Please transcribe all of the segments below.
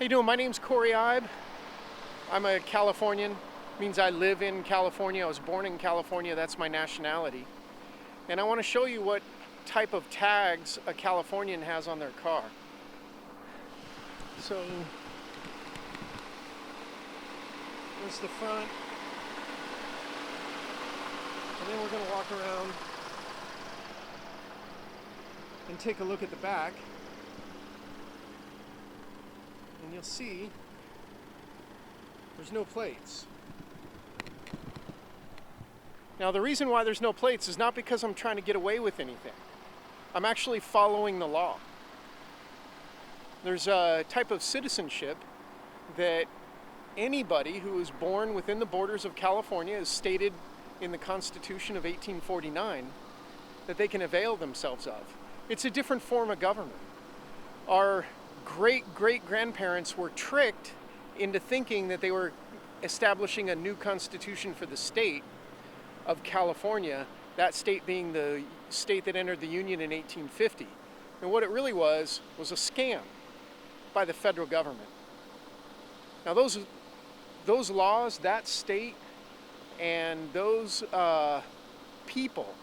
you doing? My name's Corey Ibe. I'm a Californian. Means I live in California. I was born in California. That's my nationality. And I want to show you what type of tags a Californian has on their car. So, there's the front. And then we're going to walk around and take a look at the back. And you'll see there's no plates. Now, the reason why there's no plates is not because I'm trying to get away with anything. I'm actually following the law. There's a type of citizenship that anybody who is born within the borders of California, is stated in the Constitution of 1849, that they can avail themselves of. It's a different form of government. Our great-great-grandparents were tricked into thinking that they were establishing a new constitution for the state of California, that state being the state that entered the Union in 1850. And what it really was a scam by the federal government. Now those laws, that state, and those people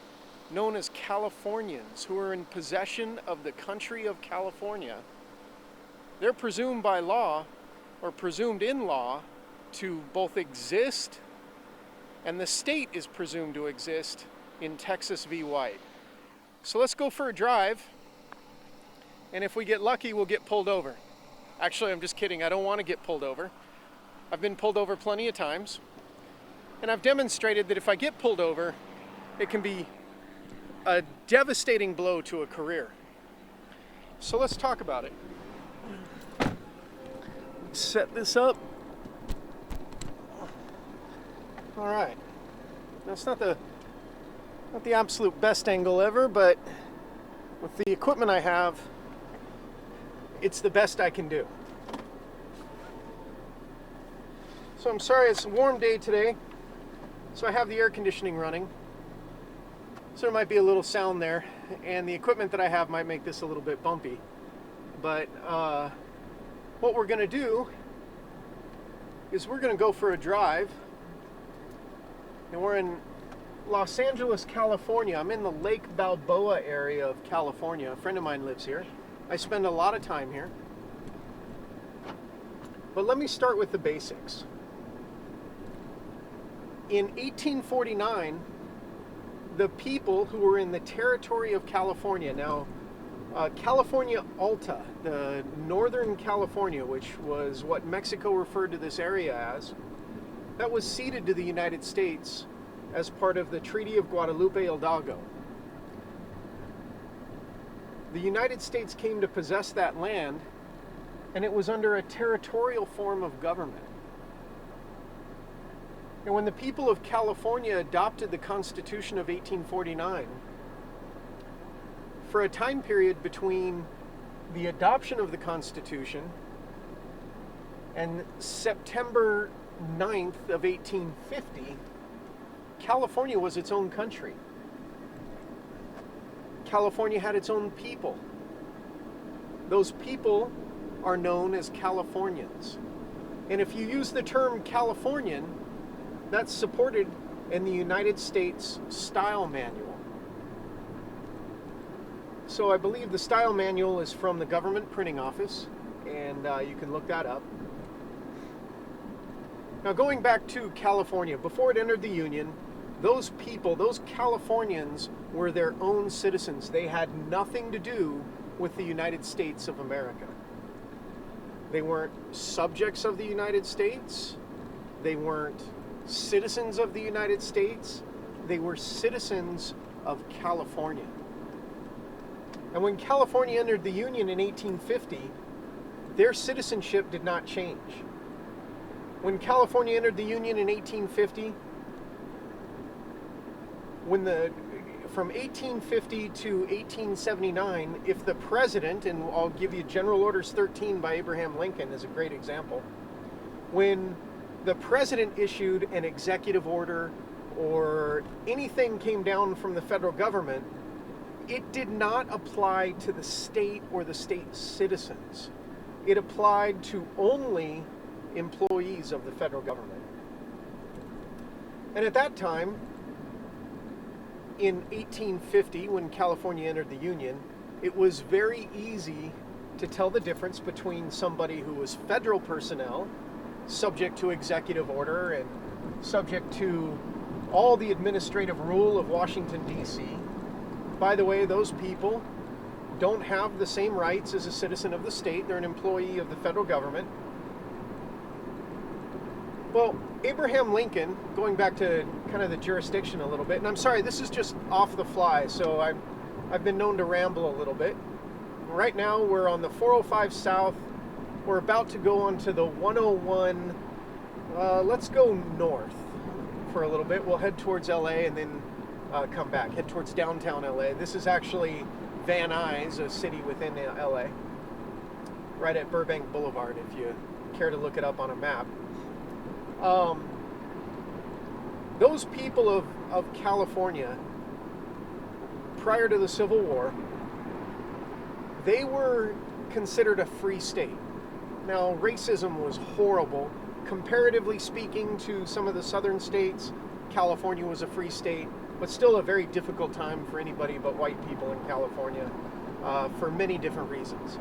known as Californians who are in possession of the country of California, they're presumed by law, or presumed in law, to both exist, and the state is presumed to exist in Texas v. White. So let's go for a drive, and if we get lucky, we'll get pulled over. Actually, I'm just kidding. I don't want to get pulled over. I've been pulled over plenty of times, and I've demonstrated that if I get pulled over, it can be a devastating blow to a career. So let's talk about it. Set this up. All right. Now, it's not the absolute best angle ever, but with the equipment I have, it's the best I can do. So I'm sorry, it's a warm day today, so I have the air conditioning running. So there might be a little sound there, and the equipment that I have might make this a little bit bumpy. But what we're going to do is we're going to go for a drive, and we're in Los Angeles, California. I'm in the Lake Balboa area of California. A friend of mine lives here. I spend a lot of time here. But let me start with the basics. In 1849, the people who were in the territory of California, now California Alta, the Northern California, which was what Mexico referred to this area as, that was ceded to the United States as part of the Treaty of Guadalupe Hidalgo. The United States came to possess that land, and it was under a territorial form of government. And when the people of California adopted the Constitution of 1849, for a time period between the adoption of the Constitution and September 9th of 1850, California was its own country. California had its own people. Those people are known as Californians. And if you use the term Californian, that's supported in the United States Style Manual. So I believe the Style Manual is from the Government Printing Office, and you can look that up. Now, going back to California, before it entered the Union, those people, those Californians, were their own citizens. They had nothing to do with the United States of America. They weren't subjects of the United States. They weren't citizens of the United States. They were citizens of California. And when California entered the Union in 1850, their citizenship did not change. When California entered the Union in 1850, from 1850 to 1879, if the president, and I'll give you General Orders 13 by Abraham Lincoln as a great example, when the president issued an executive order or anything came down from the federal government, it did not apply to the state or the state citizens. it applied to only employees of the federal government. And at that time, in 1850, when California entered the Union, it was very easy to tell the difference between somebody who was federal personnel, subject to executive order and subject to all the administrative rule of Washington, D.C. By the way, those people don't have the same rights as a citizen of the state. They're an employee of the federal government. Well, Abraham Lincoln, going back to kind of the jurisdiction a little bit, and I'm sorry, this is just off the fly, so I've been known to ramble a little bit. Right now, we're on the 405 South. We're about to go onto the 101. Let's go north for a little bit. We'll head towards LA and then come back, head towards downtown LA. This is actually Van Nuys, a city within LA, right at Burbank Boulevard, if you care to look it up on a map. Those people of California, prior to the Civil War, they were considered a free state. Now, racism was horrible. Comparatively speaking to some of the southern states, California was a free state, but still a very difficult time for anybody but white people in California for many different reasons.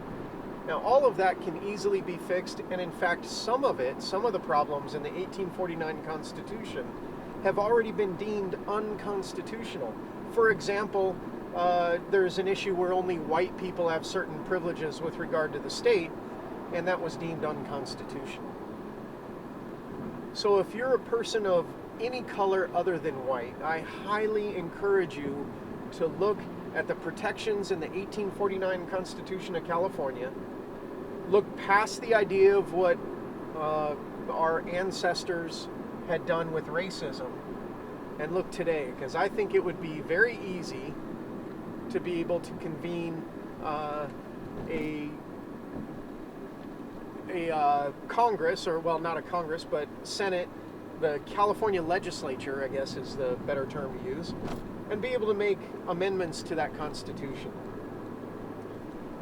Now, all of that can easily be fixed, and in fact, some of the problems in the 1849 Constitution have already been deemed unconstitutional. For example, there's an issue where only white people have certain privileges with regard to the state, and that was deemed unconstitutional. So if you're a person of any color other than white, I highly encourage you to look at the protections in the 1849 Constitution of California, look past the idea of what our ancestors had done with racism, and look today, because I think it would be very easy to be able to convene a Congress, or well, not a Congress, but Senate, the California legislature, I guess is the better term to use, and be able to make amendments to that Constitution.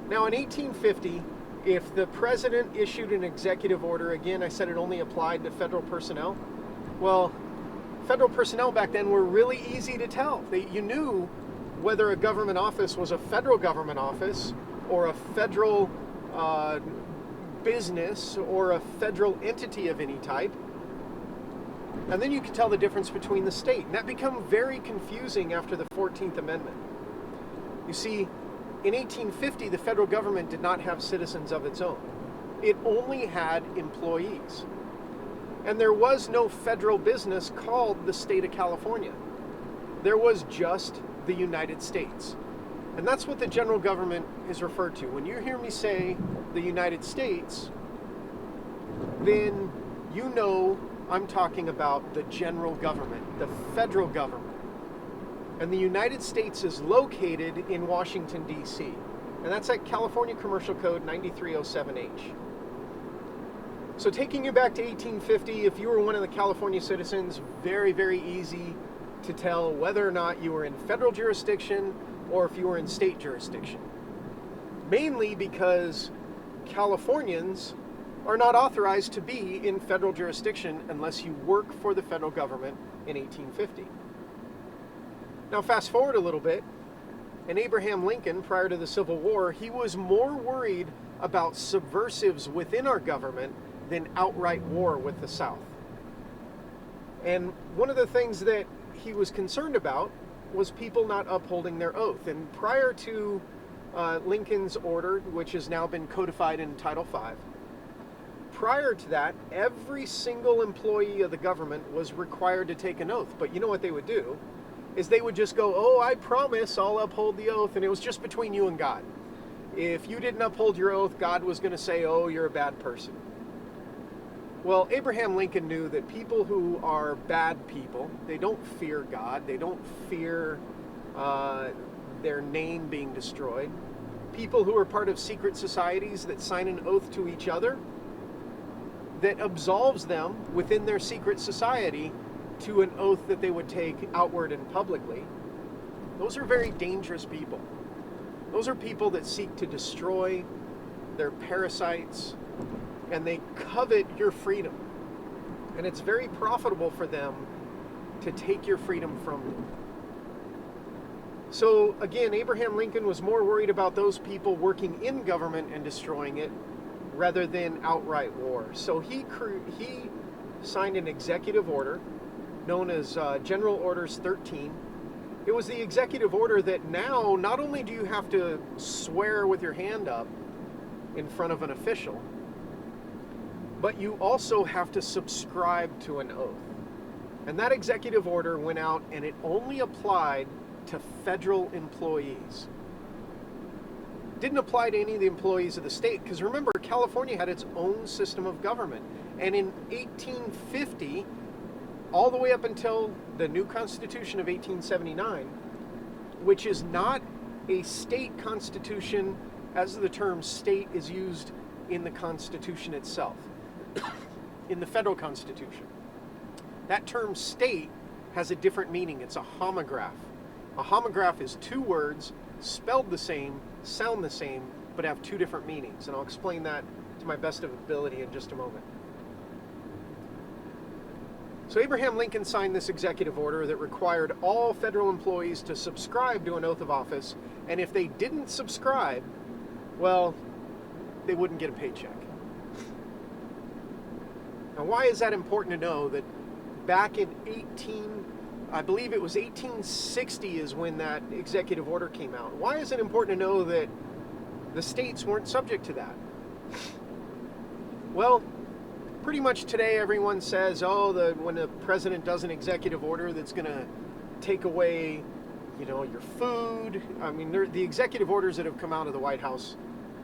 Now, in 1850, if the president issued an executive order, again, I said it only applied to federal personnel. Well, federal personnel back then were really easy to tell. You knew whether a government office was a federal government office or a federal business or a federal entity of any type. And then you could tell the difference between the state. And that became very confusing after the 14th Amendment. You see, in 1850, the federal government did not have citizens of its own. It only had employees. And there was no federal business called the state of California. There was just the United States. And that's what the general government is referred to. When you hear me say the United States, then you know I'm talking about the general government, the federal government. And the United States is located in Washington, D.C. And that's at California Commercial Code 9307H. So taking you back to 1850, if you were one of the California citizens, very, very easy to tell whether or not you were in federal jurisdiction or if you were in state jurisdiction. Mainly because Californians are not authorized to be in federal jurisdiction unless you work for the federal government in 1850. Now fast forward a little bit, and Abraham Lincoln, prior to the Civil War, he was more worried about subversives within our government than outright war with the South. And one of the things that he was concerned about was people not upholding their oath. And prior to Lincoln's order, which has now been codified in Title V, prior to that, every single employee of the government was required to take an oath. But you know what they would do? Is they would just go, oh, I promise I'll uphold the oath, and it was just between you and God. If you didn't uphold your oath, God was going to say, oh, you're a bad person. Well, Abraham Lincoln knew that people who are bad people, they don't fear God, they don't fear their name being destroyed. People who are part of secret societies that sign an oath to each other that absolves them within their secret society to an oath that they would take outward and publicly. Those are very dangerous people. Those are people that seek to destroy they're parasites, and they covet your freedom. And it's very profitable for them to take your freedom from you. So again, Abraham Lincoln was more worried about those people working in government and destroying it rather than outright war. So he signed an executive order known as General Orders 13. It was the executive order that now not only do you have to swear with your hand up in front of an official, but you also have to subscribe to an oath. And that executive order went out and it only applied to federal employees. Didn't apply to any of the employees of the state, because remember, California had its own system of government. And in 1850, all the way up until the new Constitution of 1879, which is not a state constitution as the term state is used in the Constitution itself, in the federal Constitution. That term state has a different meaning. It's a homograph. A homograph is two words spelled the same, sound the same, but have two different meanings. And I'll explain that to my best of ability in just a moment. So Abraham Lincoln signed this executive order that required all federal employees to subscribe to an oath of office. And if they didn't subscribe, well, they wouldn't get a paycheck. Now, why is that important to know? That back in 1860 is when that executive order came out. Why is it important to know that the states weren't subject to that? Well, pretty much today everyone says, when the president does an executive order that's going to take away, your food. I mean, the executive orders that have come out of the White House,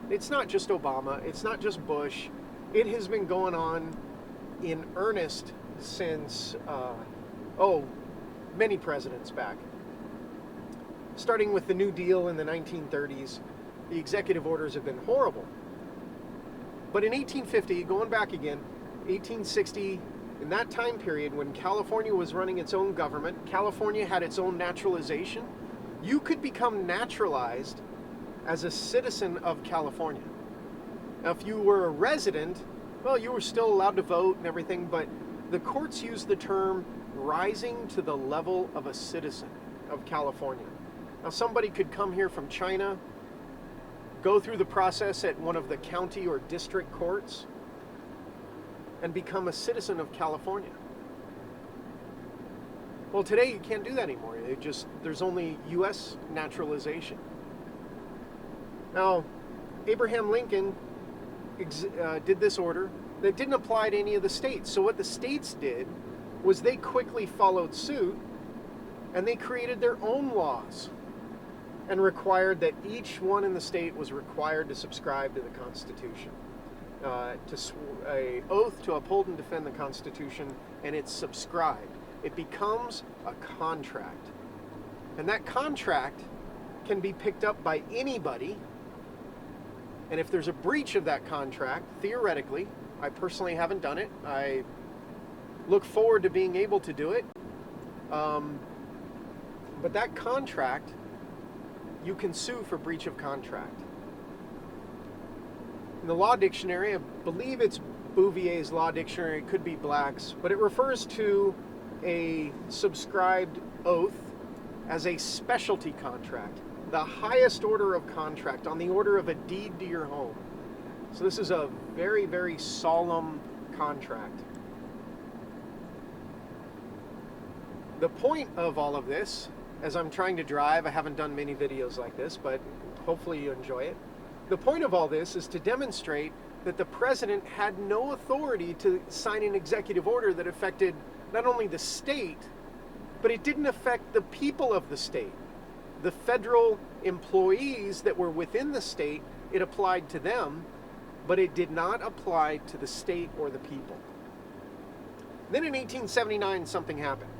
it's not just Obama, it's not just Bush. It has been going on in earnest since, many presidents back. Starting with the New Deal in the 1930s, the executive orders have been horrible. But in 1850, going back again, 1860, in that time period when California was running its own government, California had its own naturalization, you could become naturalized as a citizen of California. Now, if you were a resident, well, you were still allowed to vote and everything, but the courts used the term rising to the level of a citizen of California. Now, somebody could come here from China, go through the process at one of the county or district courts, and become a citizen of California. Well, today you can't do that anymore. There's only U.S. naturalization. Now, Abraham Lincoln did this order that didn't apply to any of the states. So what the states did was they quickly followed suit, and they created their own laws and required that each one in the state was required to subscribe to the Constitution, a oath to uphold and defend the Constitution, and it's subscribed. It becomes a contract, and that contract can be picked up by anybody. And if there's a breach of that contract, theoretically, I personally haven't done it. I look forward to being able to do it. But that contract, you can sue for breach of contract. In the law dictionary, I believe it's Bouvier's law dictionary, it could be Black's, but it refers to a subscribed oath as a specialty contract, the highest order of contract, on the order of a deed to your home. So this is a very, very solemn contract. The point of all of this, as I'm trying to drive, I haven't done many videos like this, but hopefully you enjoy it. The point of all this is to demonstrate that the president had no authority to sign an executive order that affected not only the state, but it didn't affect the people of the state. The federal employees that were within the state, it applied to them, but it did not apply to the state or the people. Then in 1879, something happened.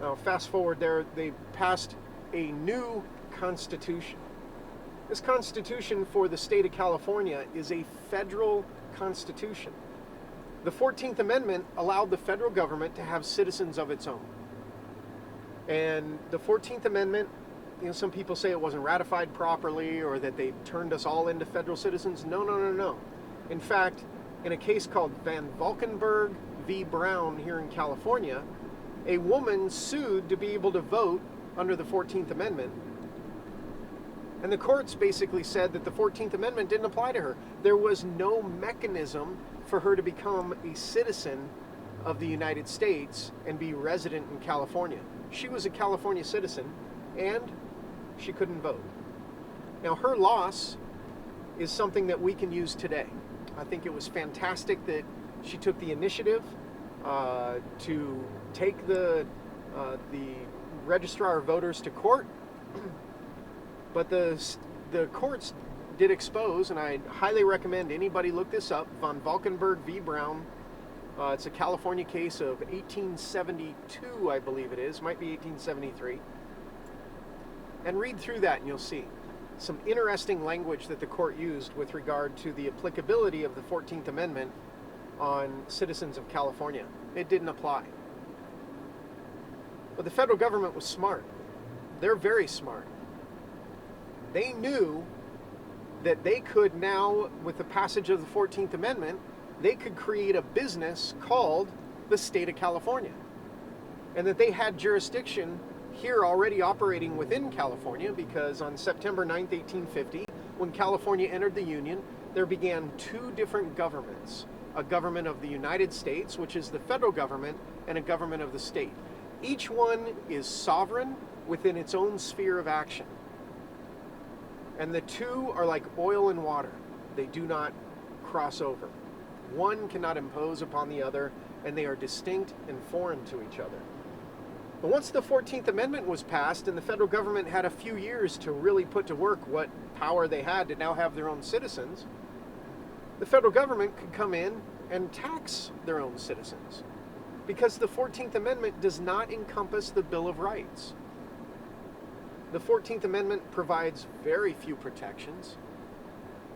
Now, fast forward there, they passed a new constitution. This constitution for the state of California is a federal constitution. The 14th Amendment allowed the federal government to have citizens of its own. And the 14th Amendment some people say it wasn't ratified properly or that they turned us all into federal citizens. No, no, no, no. In fact, in a case called Van Valkenburg v. Brown here in California, a woman sued to be able to vote under the 14th Amendment. And the courts basically said that the 14th Amendment didn't apply to her. There was no mechanism for her to become a citizen of the United States and be resident in California. She was a California citizen and she couldn't vote. Now, her loss is something that we can use today. I think it was fantastic that she took the initiative to take the registrar of voters to court. But the courts did expose, and I highly recommend anybody look this up, Van Valkenburg v. Brown. It's a California case of 1872, I believe it is. Might be 1873. And read through that and you'll see some interesting language that the court used with regard to the applicability of the 14th Amendment on citizens of California. It didn't apply. But the federal government was smart. They're very smart. They knew that they could now, with the passage of the 14th Amendment, they could create a business called the state of California. And that they had jurisdiction here already operating within California, because on September 9th, 1850, when California entered the Union, there began two different governments. A government of the United States, which is the federal government, and a government of the state. Each one is sovereign within its own sphere of action. And the two are like oil and water. They do not cross over. One cannot impose upon the other, and they are distinct and foreign to each other. But once the 14th Amendment was passed and the federal government had a few years to really put to work what power they had to now have their own citizens, the federal government could come in and tax their own citizens, because the 14th Amendment does not encompass the Bill of Rights. The 14th Amendment provides very few protections.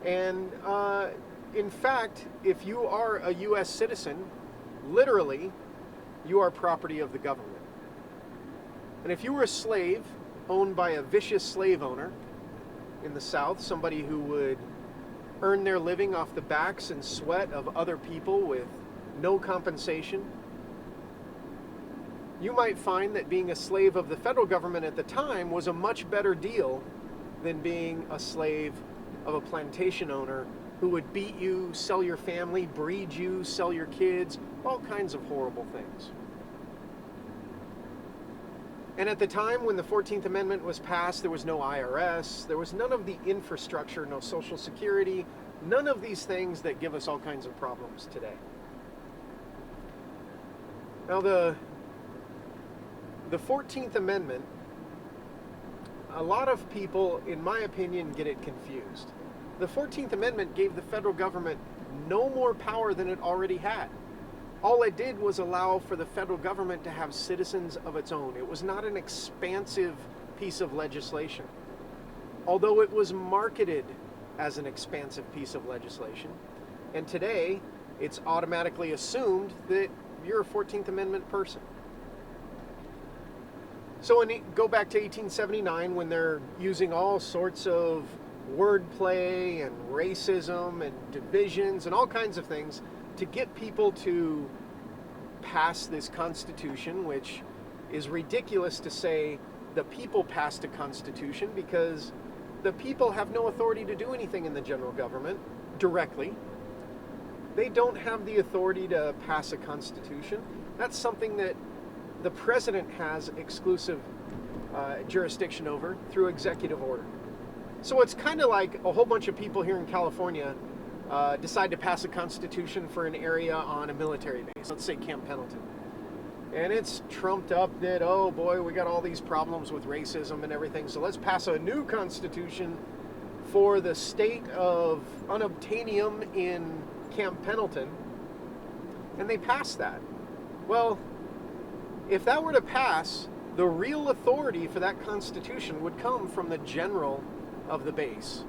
And in fact, if you are a U.S. citizen, literally, you are property of the government. And if you were a slave owned by a vicious slave owner in the South, somebody who would earn their living off the backs and sweat of other people with no compensation, you might find that being a slave of the federal government at the time was a much better deal than being a slave of a plantation owner who would beat you, sell your family, breed you, sell your kids, all kinds of horrible things. And at the time when the 14th Amendment was passed, there was no IRS, there was none of the infrastructure, no Social Security, none of these things that give us all kinds of problems today. Now the 14th Amendment, a lot of people, in my opinion, get it confused. The 14th Amendment gave the federal government no more power than it already had. All it did was allow for the federal government to have citizens of its own. It was not an expansive piece of legislation. Although it was marketed as an expansive piece of legislation. And today, it's automatically assumed that you're a 14th Amendment person. So go back to 1879 when they're using all sorts of wordplay and racism and divisions and all kinds of things to get people to pass this Constitution, which is ridiculous to say the people passed a Constitution, because the people have no authority to do anything in the general government directly. They don't have the authority to pass a Constitution. That's something that the president has exclusive jurisdiction over through executive order. So it's kind of like a whole bunch of people here in California decide to pass a constitution for an area on a military base, let's say Camp Pendleton. And it's trumped up that, oh boy, we got all these problems with racism and everything, so let's pass a new constitution for the state of unobtainium in Camp Pendleton. And they passed that. Well, if that were to pass, the real authority for that constitution would come from the general of the base.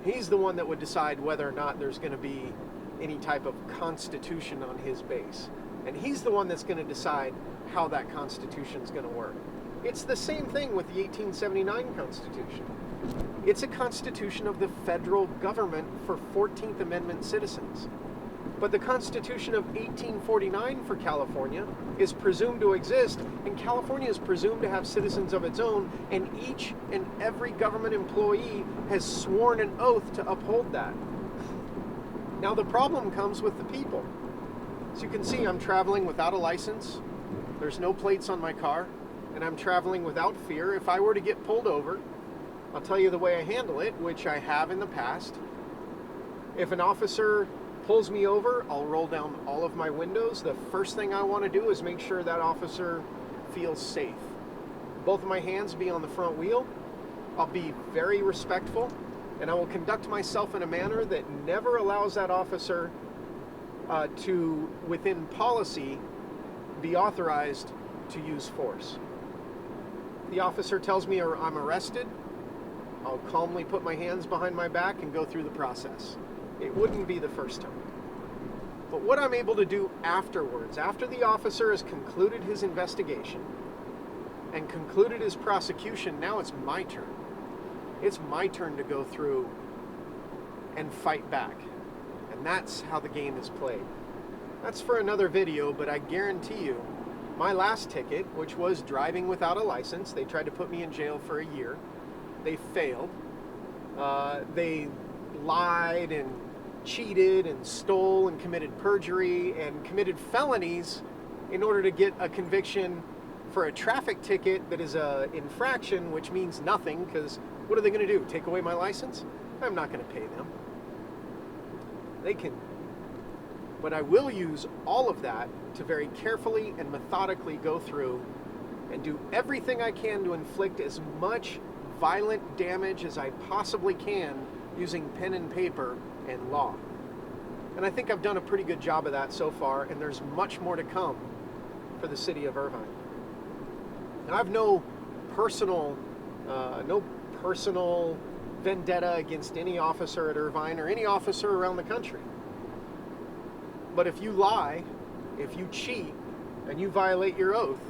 He's the one that would decide whether or not there's going to be any type of constitution on his base. And he's the one that's going to decide how that constitution is going to work. It's the same thing with the 1879 Constitution. It's a constitution of the federal government for 14th Amendment citizens. But the Constitution of 1849 for California is presumed to exist, and California is presumed to have citizens of its own, and each and every government employee has sworn an oath to uphold that. Now the problem comes with the people. As you can see, I'm traveling without a license. There's no plates on my car, and I'm traveling without fear. If I were to get pulled over, I'll tell you the way I handle it, which I have in the past. If an officer pulls me over, I'll roll down all of my windows. The first thing I want to do is make sure that officer feels safe. Both of my hands be on the front wheel. I'll be very respectful, and I will conduct myself in a manner that never allows that officer to, within policy, be authorized to use force. The officer tells me I'm arrested, I'll calmly put my hands behind my back and go through the process. It wouldn't be the first time. But what I'm able to do afterwards, after the officer has concluded his investigation and concluded his prosecution, now it's my turn. It's my turn to go through and fight back. And that's how the game is played. That's for another video, but I guarantee you, my last ticket, which was driving without a license, they tried to put me in jail for a year. They failed. They lied and cheated and stole and committed perjury and committed felonies in order to get a conviction for a traffic ticket that is an infraction, which means nothing, because what are they going to do? Take away my license? I'm not going to pay them. They can. But I will use all of that to very carefully and methodically go through and do everything I can to inflict as much violent damage as I possibly can using pen and paper and law. And I think I've done a pretty good job of that so far, and there's much more to come for the city of Irvine. And I have no personal vendetta against any officer at Irvine or any officer around the country. But if you lie, if you cheat, and you violate your oath,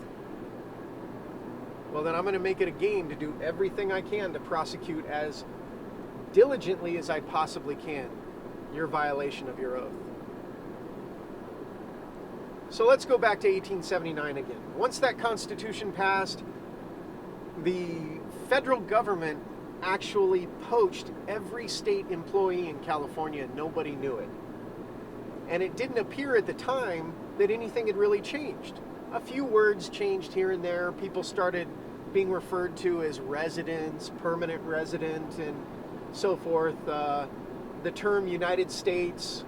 well, then I'm going to make it a game to do everything I can to prosecute as diligently as I possibly can your violation of your oath. So let's go back to 1879 again. Once that Constitution passed, the federal government actually poached every state employee in California, and nobody knew it. And it didn't appear at the time that anything had really changed. A few words changed here and there. People started being referred to as residents, permanent resident, and so forth. The term United States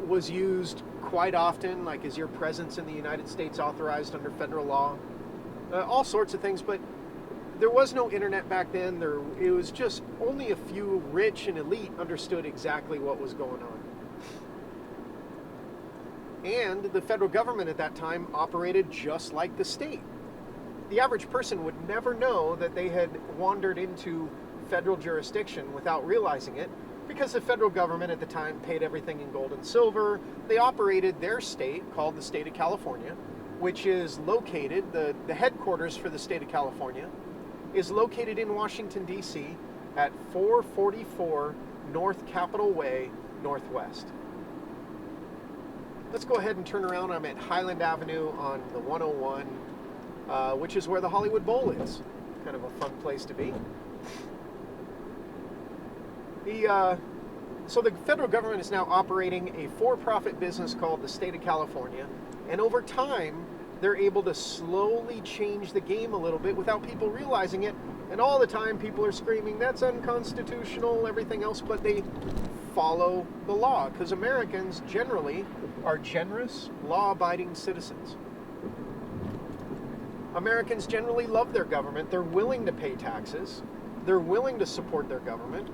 was used quite often, like, is your presence in the United States authorized under federal law? All sorts of things, but there was no internet back then. It was just only a few rich and elite understood exactly what was going on. And the federal government at that time operated just like the state. The average person would never know that they had wandered into federal jurisdiction without realizing it, because the federal government at the time paid everything in gold and silver. They operated their state, called the state of California, which is located, the headquarters for the state of California, is located in Washington, D.C. at 444 North Capitol Way, Northwest. Let's go ahead and turn around. I'm at Highland Avenue on the 101, which is where the Hollywood Bowl is. Kind of a fun place to be. So the federal government is now operating a for-profit business called the State of California, and over time, they're able to slowly change the game a little bit without people realizing it, and all the time people are screaming, that's unconstitutional, everything else, but they follow the law, because Americans generally are generous, law-abiding citizens. Americans generally love their government. They're willing to pay taxes. They're willing to support their government.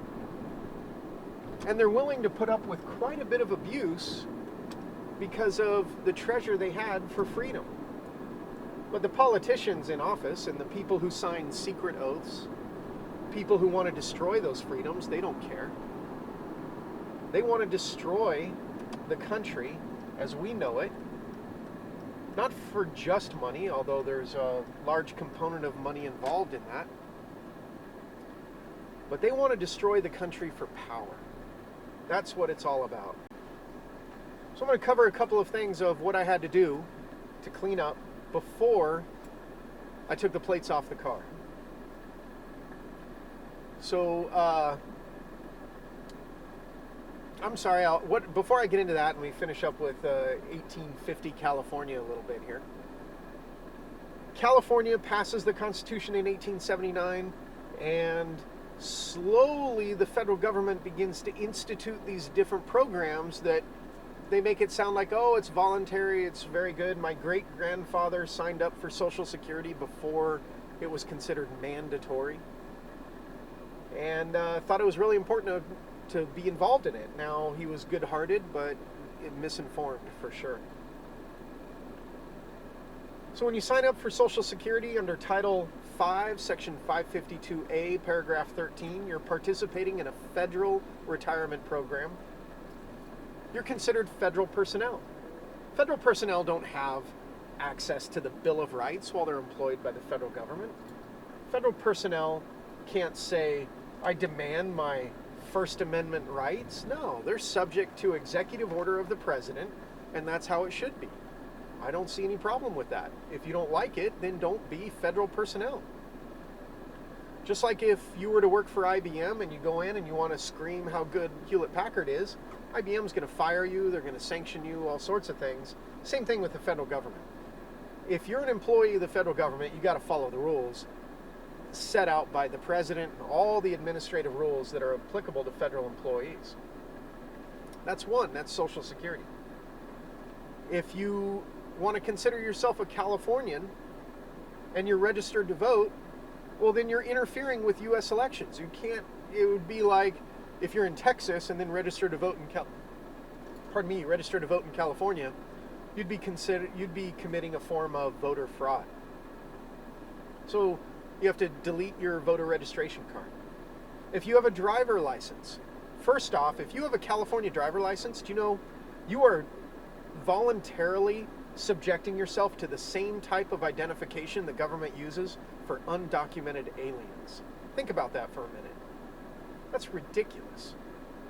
And they're willing to put up with quite a bit of abuse because of the treasure they had for freedom. But the politicians in office and the people who sign secret oaths, people who want to destroy those freedoms, they don't care. They want to destroy the country as we know it Not for just money, although there's a large component of money involved in that. But they want to destroy the country for power. That's what it's all about. So I'm going to cover a couple of things of what I had to do to clean up before I took the plates off the car. So, I'm sorry, before I get into that and we finish up with 1850 California a little bit here. California passes the Constitution in 1879, and slowly the federal government begins to institute these different programs that they make it sound like, oh, it's voluntary, it's very good. My great-grandfather signed up for Social Security before it was considered mandatory, and thought it was really important to be involved in it. Now, he was good-hearted, but misinformed for sure. So when you sign up for Social Security under Title 5, Section 552A, Paragraph 13, you're participating in a federal retirement program. You're considered federal personnel. Federal personnel don't have access to the Bill of Rights while they're employed by the federal government. Federal personnel can't say, I demand my First Amendment rights. No, they're subject to executive order of the president, and that's how it should be. I don't see any problem with that. If you don't like it, then don't be federal personnel. Just like if you were to work for IBM and you go in and you want to scream how good Hewlett-Packard is, IBM's going to fire you, they're going to sanction you, all sorts of things. Same thing with the federal government. If you're an employee of the federal government, you got to follow the rules set out by the president and all the administrative rules that are applicable to federal employees. That's one, that's Social Security. If you want to consider yourself a Californian and you're registered to vote, well, then you're interfering with U.S. elections. You can't, it would be like if you're in Texas and then registered to vote in registered to vote in California, you'd be committing a form of voter fraud. So you have to delete your voter registration card. If you have a driver license, first off, if you have a California driver license, do you know you are voluntarily subjecting yourself to the same type of identification the government uses for undocumented aliens? Think about that for a minute. That's ridiculous.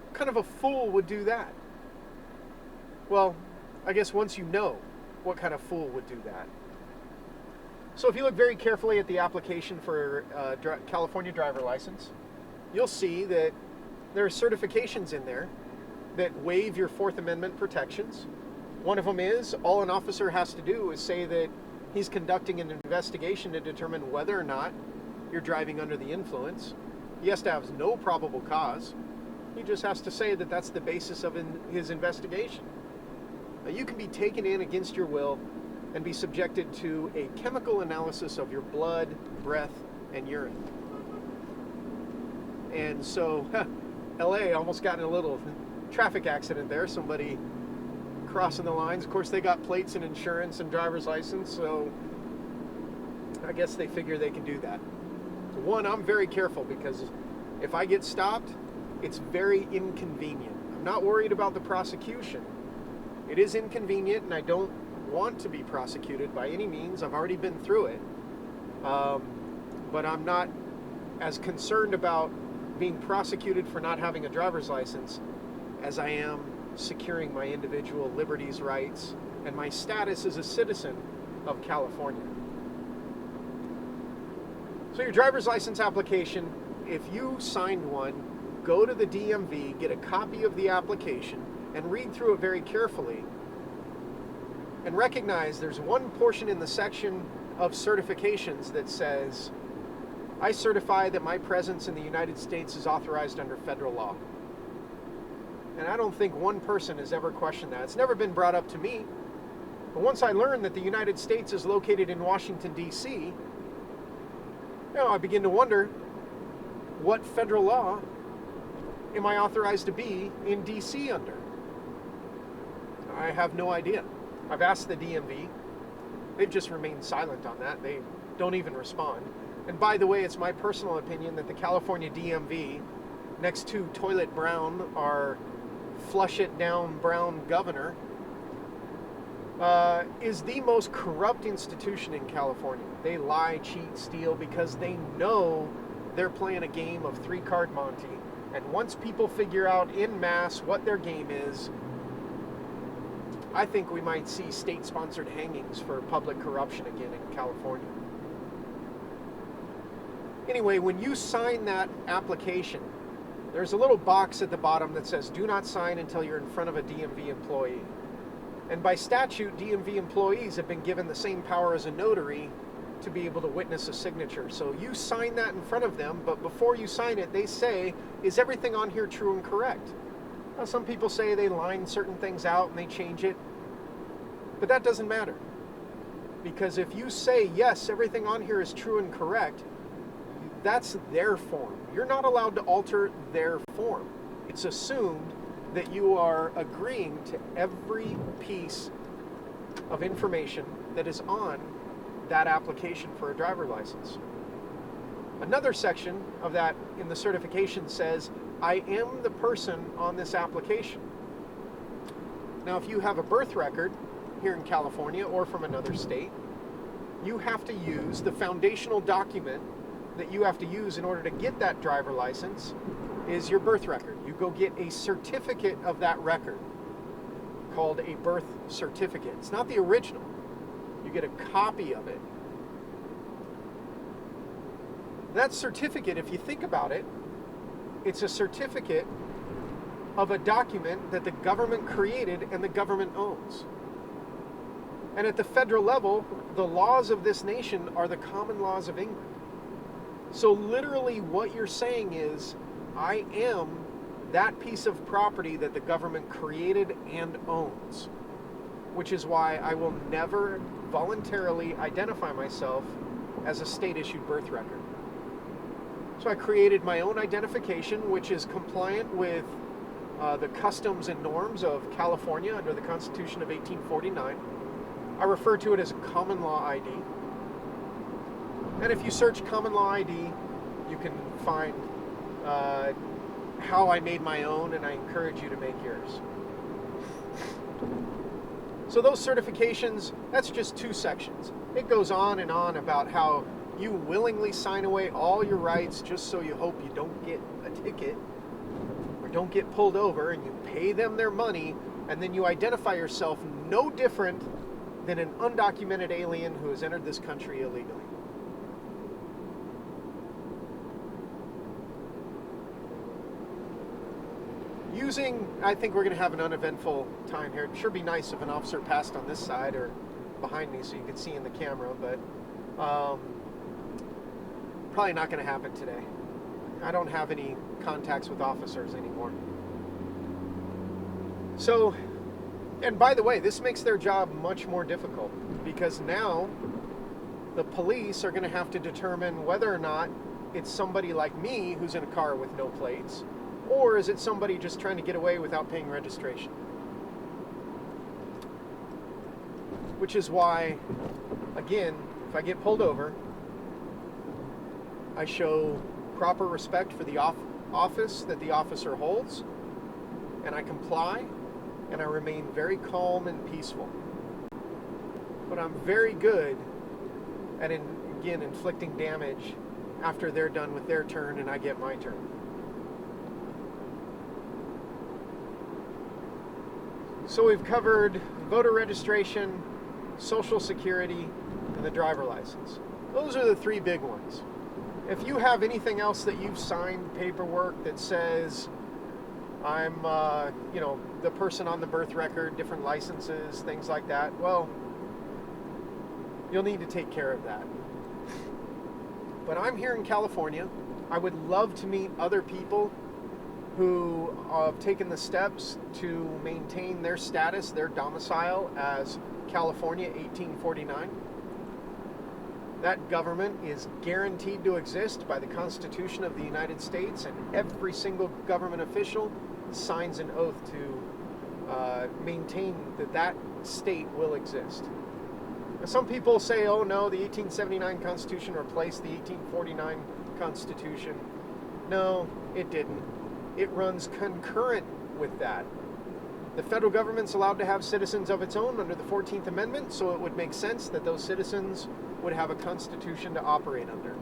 What kind of a fool would do that? Well, I guess once you know what kind of fool would do that. So if you look very carefully at the application for California driver license, you'll see that there are certifications in there that waive your Fourth Amendment protections. One of them is, all an officer has to do is say that he's conducting an investigation to determine whether or not you're driving under the influence. He has to have no probable cause. He just has to say that that's the basis of his investigation. Now, you can be taken in against your will and be subjected to a chemical analysis of your blood, breath, and urine. And so, LA almost got in a little traffic accident there. Somebody crossing the lines. Of course, they got plates and insurance and driver's license, so I guess they figure they can do that. So one, I'm very careful because if I get stopped, it's very inconvenient. I'm not worried about the prosecution. It is inconvenient, and I don't want to be prosecuted by any means. I've already been through it. But I'm not as concerned about being prosecuted for not having a driver's license as I am securing my individual liberties, rights, and my status as a citizen of California. So your driver's license application, if you signed one, go to the DMV, get a copy of the application, and read through it very carefully, and recognize there's one portion in the section of certifications that says, I certify that my presence in the United States is authorized under federal law. And I don't think one person has ever questioned that. It's never been brought up to me. But once I learned that the United States is located in Washington, D.C., I begin to wonder, what federal law am I authorized to be in D.C. under? I have no idea. I've asked the DMV. They've just remained silent on that. They don't even respond. And by the way, it's my personal opinion that the California DMV, next to Toilet Brown, our flush it down Brown governor, is the most corrupt institution in California. They lie, cheat, steal because they know they're playing a game of three-card Monte. And once people figure out en masse what their game is, I think we might see state-sponsored hangings for public corruption again in California. Anyway, when you sign that application, there's a little box at the bottom that says, do not sign until you're in front of a DMV employee. And by statute, DMV employees have been given the same power as a notary to be able to witness a signature. So you sign that in front of them, but before you sign it, they say, is everything on here true and correct? Now, some people say they line certain things out and they change it, but that doesn't matter. Because if you say, yes, everything on here is true and correct, that's their form. You're not allowed to alter their form. It's assumed that you are agreeing to every piece of information that is on that application for a driver license. Another section of that in the certification says, I am the person on this application. Now, if you have a birth record here in California or from another state, you have to use the foundational document that you have to use in order to get that driver license is your birth record. You go get a certificate of that record called a birth certificate. It's not the original. You get a copy of it. That certificate, if you think about it, it's a certificate of a document that the government created and the government owns. And at the federal level, the laws of this nation are the common laws of England. So literally what you're saying is, I am that piece of property that the government created and owns, which is why I will never voluntarily identify myself as a state-issued birth record. So I created my own identification, which is compliant with the customs and norms of California under the Constitution of 1849. I refer to it as a common law ID. And if you search common law ID, you can find how I made my own, and I encourage you to make yours. So those certifications, that's just two sections. It goes on and on about how you willingly sign away all your rights just so you hope you don't get a ticket or don't get pulled over, and you pay them their money, and then you identify yourself no different than an undocumented alien who has entered this country illegally. I think we're going to have an uneventful time here. It'd sure be nice if an officer passed on this side or behind me so you could see in the camera, but probably not going to happen today. I don't have any contacts with officers anymore. So, and by the way, this makes their job much more difficult because now the police are going to have to determine whether or not it's somebody like me who's in a car with no plates, or is it somebody just trying to get away without paying registration? Which is why, again, if I get pulled over, I show proper respect for the office that the officer holds, and I comply, and I remain very calm and peaceful. But I'm very good at, again, inflicting damage after they're done with their turn and I get my turn. So we've covered voter registration, Social Security, and the driver license. Those are the three big ones. If you have anything else that you've signed paperwork that says I'm, the person on the birth record, different licenses, things like that, well, you'll need to take care of that. But I'm here in California. I would love to meet other people who have taken the steps to maintain their status, their domicile as California 1849. That government is guaranteed to exist by the Constitution of the United States, and every single government official signs an oath to maintain that state will exist. Now, some people say, oh no, the 1879 Constitution replaced the 1849 Constitution. No, it didn't. It runs concurrent with that. The federal government's allowed to have citizens of its own under the 14th Amendment, so it would make sense that those citizens would have a constitution to operate under.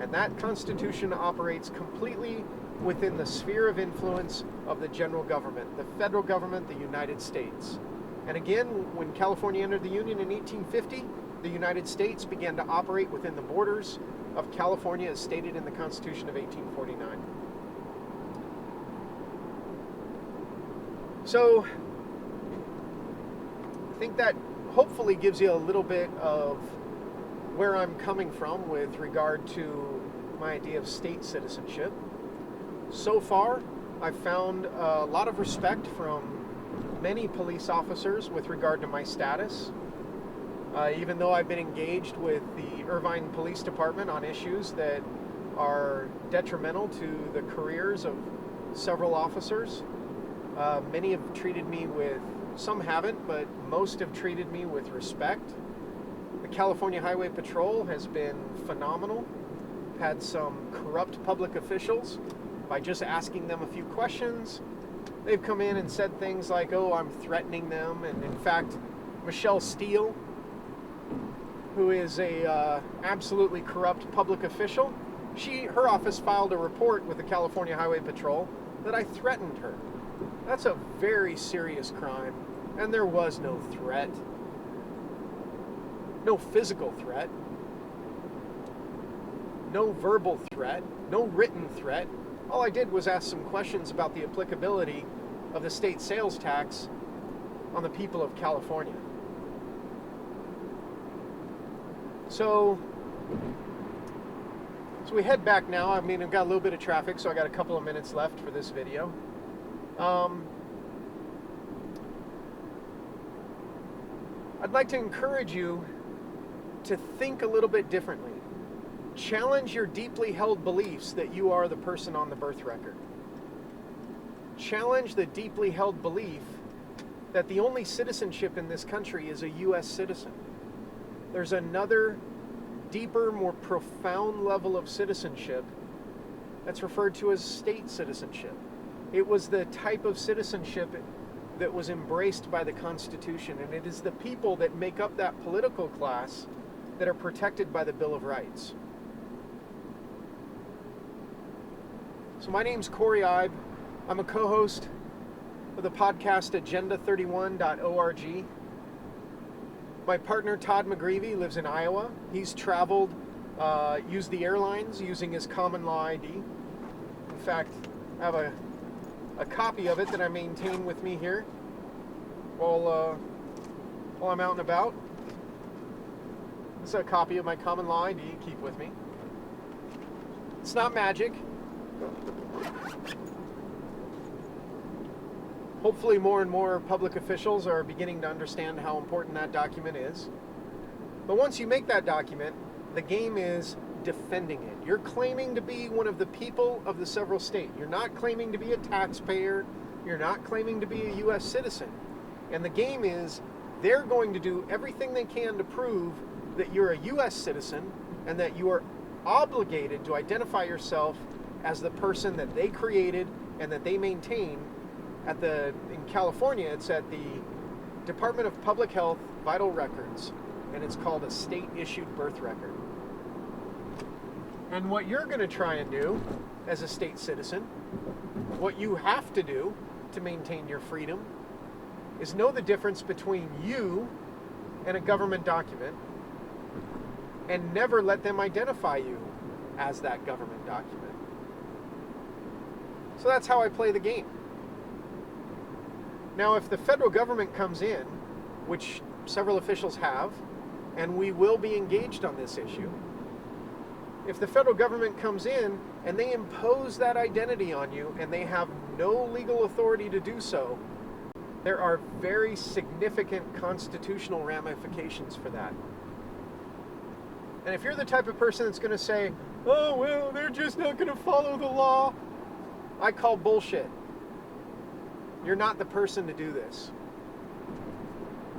And that constitution operates completely within the sphere of influence of the general government, the federal government, the United States. And again, when California entered the Union in 1850, the United States began to operate within the borders of California as stated in the Constitution of 1849. So, I think that hopefully gives you a little bit of where I'm coming from with regard to my idea of state citizenship. So far, I've found a lot of respect from many police officers with regard to my status. Even though I've been engaged with the Irvine Police Department on issues that are detrimental to the careers of several officers, many have treated me with, some haven't, but most have treated me with respect. The California Highway Patrol has been phenomenal. Had some corrupt public officials. By just asking them a few questions, they've come in and said things like, oh, I'm threatening them. And in fact, Michelle Steele, who is a absolutely corrupt public official, her office filed a report with the California Highway Patrol that I threatened her. That's a very serious crime, and there was no threat. No physical threat. No verbal threat. No written threat. All I did was ask some questions about the applicability of the state sales tax on the people of California. So we head back now. I mean, I've got a little bit of traffic, so I got a couple of minutes left for this video. I'd like to encourage you to think a little bit differently. Challenge your deeply held beliefs that you are the person on the birth record. Challenge the deeply held belief that the only citizenship in this country is a U.S. citizen. There's another deeper, more profound level of citizenship that's referred to as state citizenship. It was the type of citizenship that was embraced by the Constitution, and it is the people that make up that political class that are protected by the Bill of Rights. So my name's Corey Ibe. I'm a co-host of the podcast Agenda31.org. My partner Todd McGreevy lives in Iowa. He's traveled, used the airlines using his common law ID. In fact, I have a copy of it that I maintain with me here while I'm out and about. This is a copy of my common law ID to keep with me. It's not magic. Hopefully more and more public officials are beginning to understand how important that document is. But once you make that document, the game is defending it. You're claiming to be one of the people of the several states. You're not claiming to be a taxpayer. You're not claiming to be a U.S. citizen. And the game is they're going to do everything they can to prove that you're a U.S. citizen and that you are obligated to identify yourself as the person that they created and that they maintain in California. It's at the Department of Public Health Vital Records, and it's called a state-issued birth record. And what you're going to try and do as a state citizen, what you have to do to maintain your freedom, is know the difference between you and a government document, and never let them identify you as that government document. So that's how I play the game. Now, if the federal government comes in, which several officials have, and we will be engaged on this issue, if the federal government comes in and they impose that identity on you and they have no legal authority to do so, there are very significant constitutional ramifications for that. And if you're the type of person that's going to say, oh, well, they're just not going to follow the law, I call bullshit. You're not the person to do this.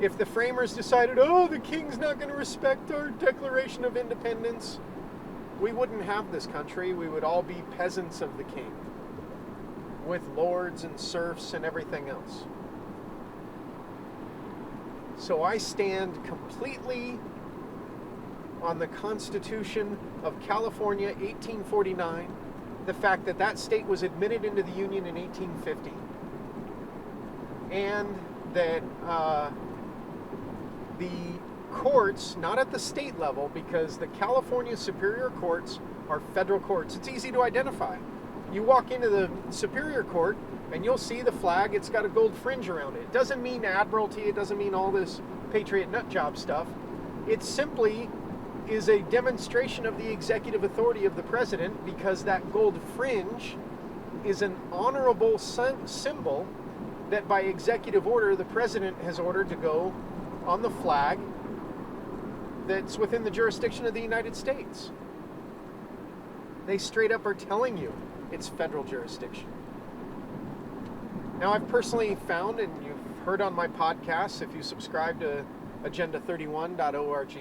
If the framers decided, oh, the king's not going to respect our Declaration of Independence, we wouldn't have this country. We would all be peasants of the king, with lords and serfs and everything else. So I stand completely on the Constitution of California, 1849, the fact that that state was admitted into the Union in 1850, and that the courts, not at the state level, because the California Superior Courts are federal courts. It's easy to identify. You walk into the Superior Court and you'll see the flag. It's got a gold fringe around it. It doesn't mean admiralty. It doesn't mean all this patriot nut job stuff. It simply is a demonstration of the executive authority of the president, because that gold fringe is an honorable symbol that by executive order the president has ordered to go on the flag that's within the jurisdiction of the United States. They straight up are telling you it's federal jurisdiction. Now, I've personally found, and you've heard on my podcasts, if you subscribe to agenda31.org,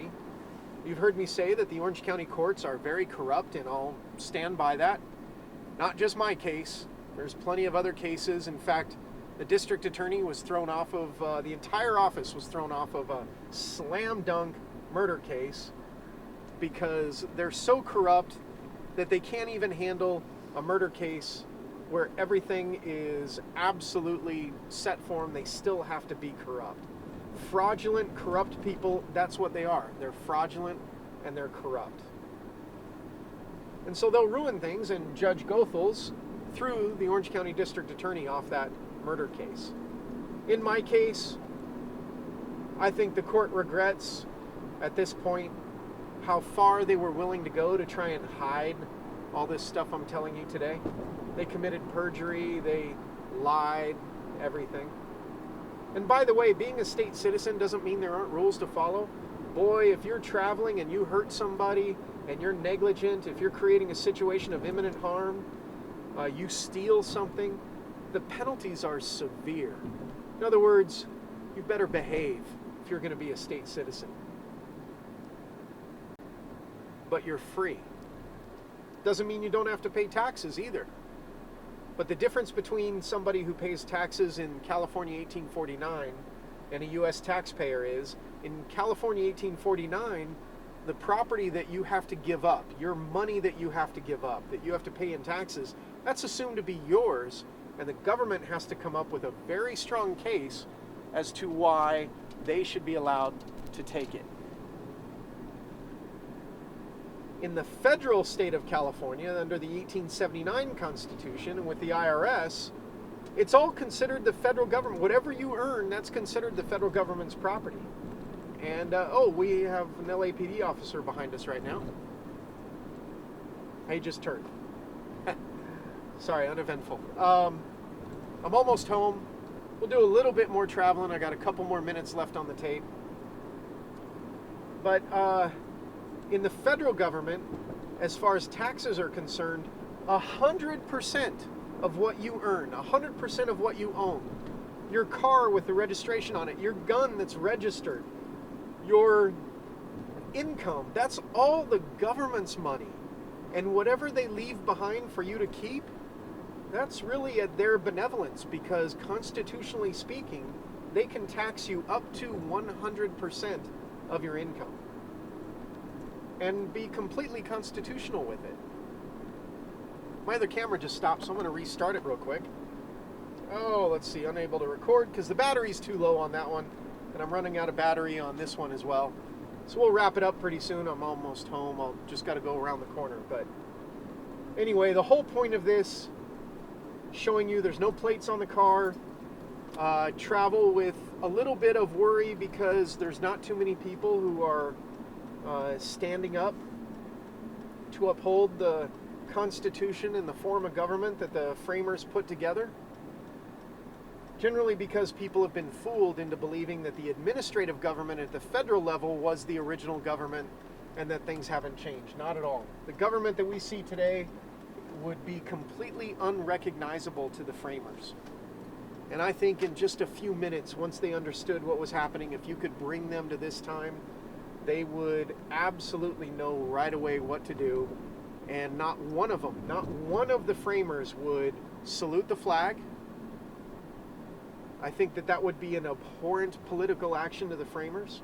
you've heard me say that the Orange County courts are very corrupt, and I'll stand by that. Not just my case. There's plenty of other cases. In fact, the district attorney was thrown off of, the entire office was thrown off of a slam dunk murder case because they're so corrupt that they can't even handle a murder case where everything is absolutely set for them. They still have to be corrupt. Fraudulent, corrupt people, that's what they are. They're fraudulent and they're corrupt. And so they'll ruin things, and Judge Goethals threw the Orange County District Attorney off that murder case. In my case, I think the court regrets at this point how far they were willing to go to try and hide all this stuff I'm telling you today. They committed perjury, they lied, everything. And by the way, being a state citizen doesn't mean there aren't rules to follow. Boy, if you're traveling and you hurt somebody and you're negligent, if you're creating a situation of imminent harm, you steal something, the penalties are severe. In other words, you better behave if you're going to be a state citizen. But you're free. Doesn't mean you don't have to pay taxes either. But the difference between somebody who pays taxes in California 1849 and a U.S. taxpayer is, in California 1849, the property that you have to give up, your money that you have to give up, that you have to pay in taxes, that's assumed to be yours, and the government has to come up with a very strong case as to why they should be allowed to take it. In the federal state of California, under the 1879 Constitution, and with the IRS, it's all considered the federal government. Whatever you earn, that's considered the federal government's property. And, we have an LAPD officer behind us right now. He just turned. Sorry, uneventful. I'm almost home. We'll do a little bit more traveling. I got a couple more minutes left on the tape. But, in the federal government, as far as taxes are concerned, 100% of what you earn, 100% of what you own, your car with the registration on it, your gun that's registered, your income, that's all the government's money. And whatever they leave behind for you to keep, that's really at their benevolence, because constitutionally speaking, they can tax you up to 100% of your income and be completely constitutional with it. My other camera just stopped, so I'm going to restart it real quick. Oh, let's see, unable to record because the battery's too low on that one, and I'm running out of battery on this one as well. So we'll wrap it up pretty soon. I'm almost home. I'll just got to go around the corner. But anyway, the whole point of this, showing you there's no plates on the car, travel with a little bit of worry because there's not too many people who are standing up to uphold the Constitution and the form of government that the framers put together. Generally because people have been fooled into believing that the administrative government at the federal level was the original government and that things haven't changed. Not at all. The government that we see today would be completely unrecognizable to the framers. And I think in just a few minutes, once they understood what was happening, if you could bring them to this time, they would absolutely know right away what to do. And not one of them, not one of the framers would salute the flag, I think that that would be an abhorrent political action to the framers.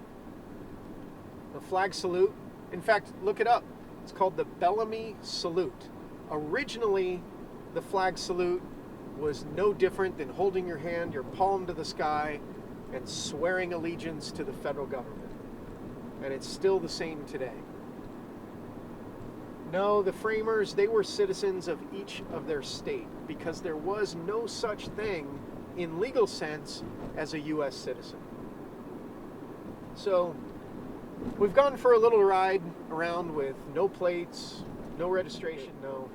The flag salute, in fact, look it up. It's called the Bellamy Salute. Originally, the flag salute was no different than holding your hand, your palm to the sky, and swearing allegiance to the federal government. And it's still the same today. No, the framers, they were citizens of each of their state because there was no such thing in legal sense as a U.S. citizen. So we've gone for a little ride around with no plates, no registration, no.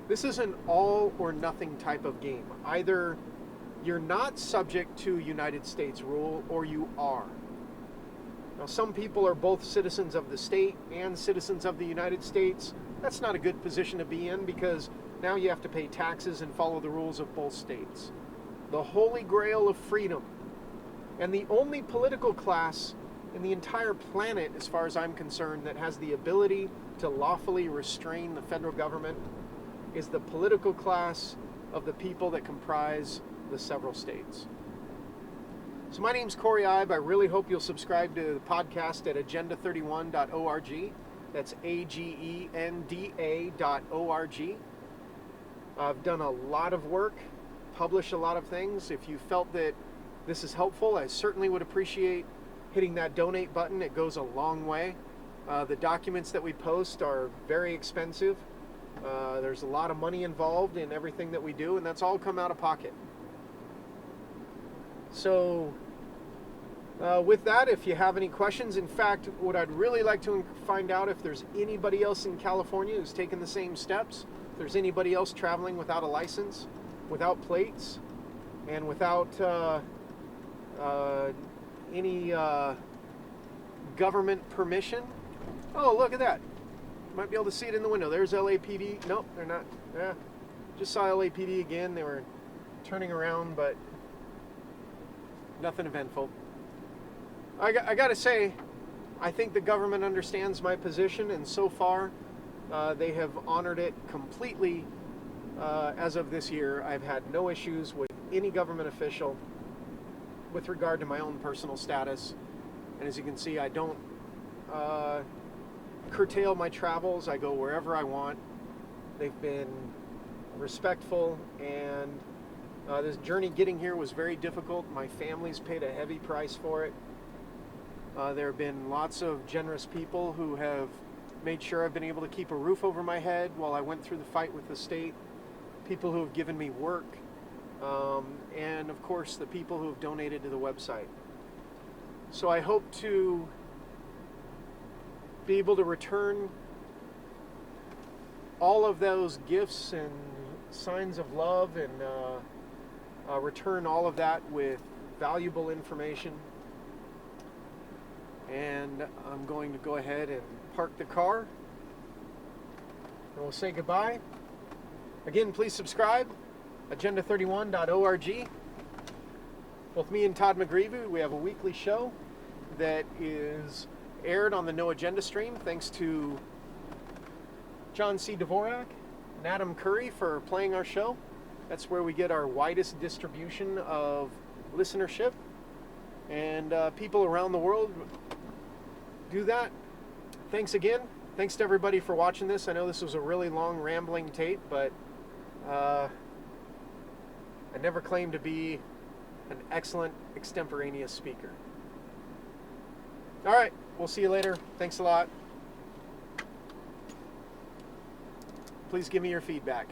This is an all or nothing type of game. Either you're not subject to United States rule or you are. Now, some people are both citizens of the state and citizens of the United States. That's not a good position to be in because now you have to pay taxes and follow the rules of both states. The holy grail of freedom, and the only political class in the entire planet, as far as I'm concerned, that has the ability to lawfully restrain the federal government is the political class of the people that comprise the several states. So my name's Corey Ibe. I really hope you'll subscribe to the podcast at agenda31.org. That's agenda.org. I've done a lot of work, published a lot of things. If you felt that this is helpful, I certainly would appreciate hitting that donate button. It goes a long way. The documents that we post are very expensive. There's a lot of money involved in everything that we do, and that's all come out of pocket. So with that, if you have any questions, in fact, what I'd really like to find out if there's anybody else in California who's taken the same steps, if there's anybody else traveling without a license, without plates, and without any government permission. Oh, look at that. Might be able to see it in the window. There's LAPD. Nope, they're not. Yeah, just saw LAPD again. They were turning around, but nothing eventful. I got to say, I think the government understands my position, and so far, they have honored it completely. As of this year, I've had no issues with any government official with regard to my own personal status. And as you can see, I don't curtail my travels. I go wherever I want. They've been respectful, and this journey getting here was very difficult. My family's paid a heavy price for it. There have been lots of generous people who have made sure I've been able to keep a roof over my head while I went through the fight with the state. People who have given me work, and of course the people who have donated to the website. So I hope to be able to return all of those gifts and signs of love and return all of that with valuable information. And I'm going to go ahead and park the car, and we'll say goodbye. Again, please subscribe, agenda31.org. Both me and Todd McGreevy, we have a weekly show that is aired on the No Agenda stream, thanks to John C. Dvorak and Adam Curry for playing our show. That's where we get our widest distribution of listenership, and people around the world do that. Thanks again. Thanks to everybody for watching this. I know this was a really long, rambling tape, but I never claimed to be an excellent extemporaneous speaker. All right, we'll see you later. Thanks a lot. Please give me your feedback.